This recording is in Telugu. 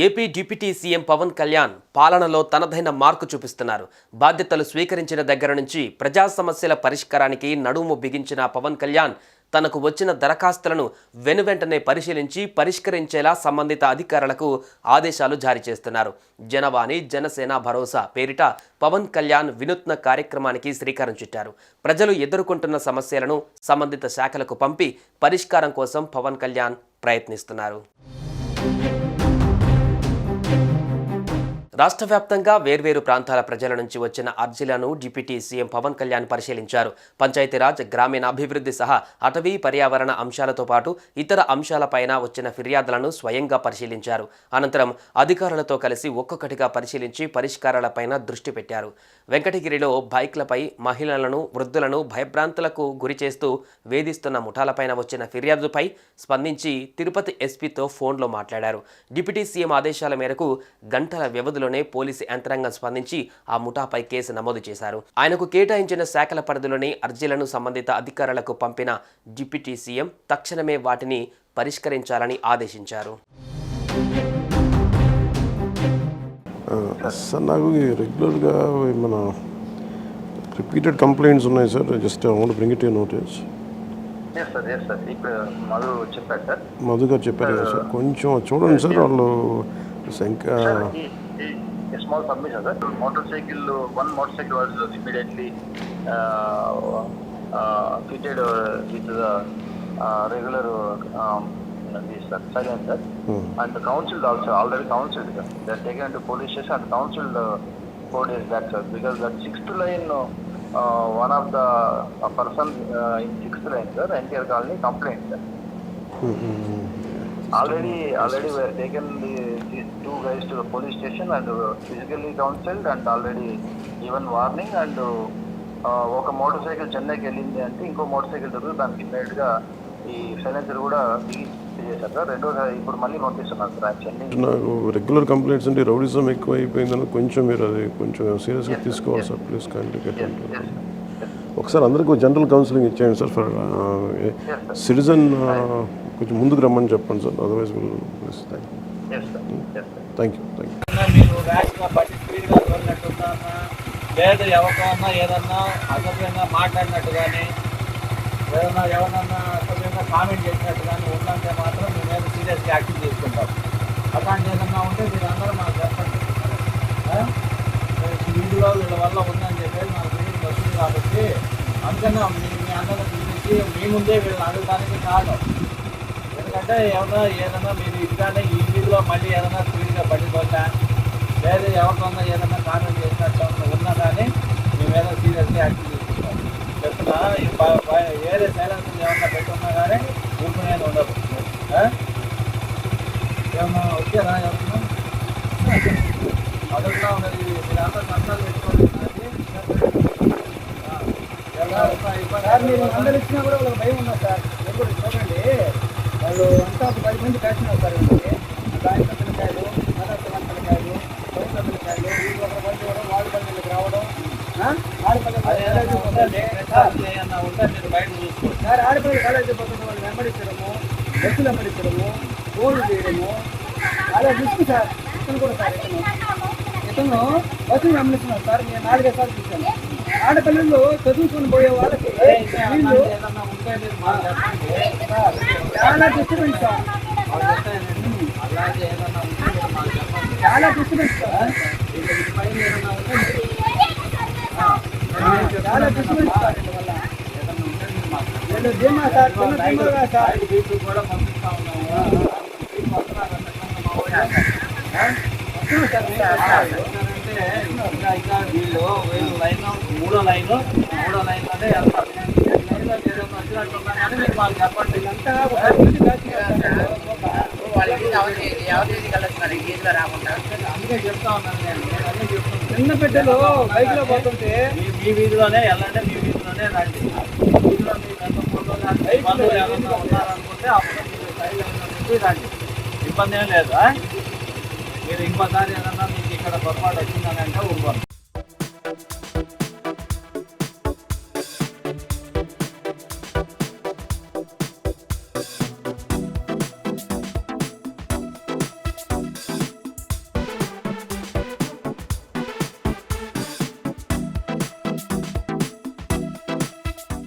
AP deputy CM Pawan Kalyan పాలనలో తనదైన మార్కు చూపిస్తున్నారు. బాధ్యతలు స్వీకరించిన దగ్గర నుంచి ప్రజా సమస్యల పరిష్కారానికి నడుము బిగించిన పవన్ కళ్యాణ్ తనకు వచ్చిన దరఖాస్తులను వెనువెంటనే పరిశీలించి పరిష్కరించేలా సంబంధిత అధికారులకు ఆదేశాలు జారీ చేస్తున్నారు. జనవాణి జనసేన భరోసా పేరిట పవన్ కళ్యాణ్ వినూత్న కార్యక్రమానికి శ్రీకారం చుట్టారు. ప్రజలు ఎదుర్కొంటున్న సమస్యలను సంబంధిత శాఖలకు పంపి పరిష్కారం కోసం పవన్ కళ్యాణ్ ప్రయత్నిస్తున్నారు. రాష్ట్ర వ్యాప్తంగా వేర్వేరు ప్రాంతాల ప్రజల నుంచి వచ్చిన అర్జీలను డిప్యూటీ సీఎం పవన్ కళ్యాణ్ పరిశీలించారు. పంచాయతీరాజ్, గ్రామీణాభివృద్ధి సహా అటవీ పర్యావరణ అంశాలతో పాటు ఇతర అంశాలపైన వచ్చిన ఫిర్యాదులను స్వయంగా పరిశీలించారు. అనంతరం అధికారులతో కలిసి ఒక్కొక్కటిగా పరిశీలించి పరిష్కారాలపైన దృష్టి పెట్టారు. వెంకటగిరిలో బైక్లపై మహిళలను, వృద్ధులను భయభ్రాంతులకు గురి చేస్తూ వేధిస్తున్న ముఠాలపైన వచ్చిన ఫిర్యాదుపై స్పందించి తిరుపతి ఎస్పీతో ఫోన్లో మాట్లాడారు. డిప్యూటీ సీఎం ఆదేశాల మేరకు గంటల వ్యవధిలో పోలీసు యంత్రాంగం స్పందించి ఆ ముఠాపై కేసు నమోదు చేశారు. ఆయనకు కేటాయించిన శాఖల పరిధిలోని అర్జీలను సంబంధిత అధికారులకు పంపిన డిప్యూటీ సీఎం తక్షణమే వాటిని పరిష్కరించాలని ఆదేశించారు. సార్, నాకు రెగ్యులర్గా మన రిపీటెడ్ కంప్లైంట్స్ ఉన్నాయి sir. Just I want bring it to notice. Madhu గారు చెప్పారు కదా సార్, కొంచెం చూడండి సార్. వాళ్ళు A small submission, sir. One motorcycle was immediately fitted with the regular silencer, and the council also already counseled, sir. They are taken to police station and counseled 4 days back, sir, because that 6th line, one of the person in 6th line, sir, NTR colony complained, sir. Already we have taken these 2 guys to the police station and physically counseled and already given warning, and ఒక మోటార్ చెన్నైకి వెళ్ళింది అంటే ఇంకో మోటార్ సైకిల్ దొరికి దానికి ఇమ్మీడియట్గా ఈ సైలెన్సర్ కూడా చేశారు సార్. రెండోసారి ఇప్పుడు మళ్ళీ పంపిస్తున్నారు సార్. చెన్నై నాకు రెగ్యులర్ కంప్లైంట్స్ అంటే రౌడిజం ఎక్కువ అయిపోయిందని కొంచెం మీరు అది కొంచెం సీరియస్గా తీసుకోవాలి సార్. Please contact. ఒకసారి అందరికీ జనరల్ కౌన్సిలింగ్ ఇచ్చేయండి సార్. ఫర్ సిటిజన్ కొంచెం ముందుకు రమ్మని చెప్పండి సార్. Otherwise thank you. మీరు ర్యాష్గా బట్టి స్పీడ్గా వెళ్ళినట్టున్నా లేదు ఎవరికన్నా ఏదన్నా అసభ్యంగా మాట్లాడినట్టు కానీ ఏదన్నా ఎవరన్నా అసభ్యంగా కామెంట్ చేసినట్టు కానీ ఉందంటే మాత్రం మీ మీద సీరియస్గా యాక్షన్ తీసుకుంటాం. అలాంటి ఏదన్నా ఉంటే మీరు అందరూ మాకు చెప్పండి. వీడియో వీళ్ళ వల్ల ఉందని చెప్పేసి నాకు వీడియో వస్తుంది కాబట్టి అందుకన్నా మీ అందరూ పిలిచి మీ ముందే వీళ్ళని అడగడానికి కాదు. ఎందుకంటే ఏదన్నా మీరు ఇదిగానే ఈ వీధిలో మళ్ళీ ఏదైనా స్పీడ్గా పడిపోతా లేదు ఎవరికన్నా ఏదైనా కామెంట్ చేసినట్టు ఉన్నా కానీ మీ మీద సీరియస్గా యాక్షన్ తీసుకుంటాం. చెప్తున్నా వేరే సైలెన్స్ ఏమన్నా పెట్టున్నా కానీ ఊరుకునేది ఉండదు. ఏమన్నా వచ్చారా ఎవరన్నా అడుగుతా ఉన్నది మీరు అంతా సంతాలు పెట్టుకోండి. మీరు అందరు ఇచ్చినా కూడా వాళ్ళకి భయం ఉన్నారు సార్. ఎప్పుడు చూడండి వాళ్ళు అంతా 10 మంది కాసినారు సార్. గాయక పిల్లకాయలు, మదర్శన పిల్లకాయలు, పైస పిల్లకాయలు, వీళ్ళు ఒక పని చేయడం, వాడి పల్లెలకు రావడం, ఆడపల్లి బయట చూసుకోండి సార్. ఆడపల్లి కాలేజీ పోతున్న వాళ్ళు వెంబడించడము, బస్సులు వెంబడించడము, ఫోన్లు చేయడము అలా చూసుకు సార్. ఇతను కూడా సార్ ఇతను బస్సులు వెంబడిస్తున్నారు సార్. నేను 4 సార్లు చూశాను. ఆడపిల్లలు చదువుకొని పోయే వాళ్ళకి చాలా డిస్టర్బెన్స్ సార్. చాలా డిస్టర్బెన్స్ సార్. చాలా డిస్టర్బెన్స్ సార్. నేను ధీమా సార్, ధీమాగా సార్ కూడా పంపిస్తా ఉన్నాము. ఇంకా వీళ్ళు లైన్ మూడో లైన్లోనే వెళ్తారు. వచ్చినట్టున్నా కానీ మీరు మాకు చెప్పండి. అంతా అందుకే చెప్తా ఉన్నాను నేను అన్నీ చెప్తున్నాను. చిన్న బిడ్డలు బైక్లో పోతుంటే మీ వీధిలోనే వెళ్ళండి, మీ వీధిలోనే రండి. వీధిలో మీకు ఎంత బంధువులు ఏమన్నా ఉన్నారనుకుంటే అప్పుడు మీరు సైడ్ రండి. ఇబ్బంది ఏం లేదు. మీరు ఇంకోసారి ఏదన్నా మీకు ఇక్కడ పొరపాటు వచ్చిందని అంటే ఊరుకోండి.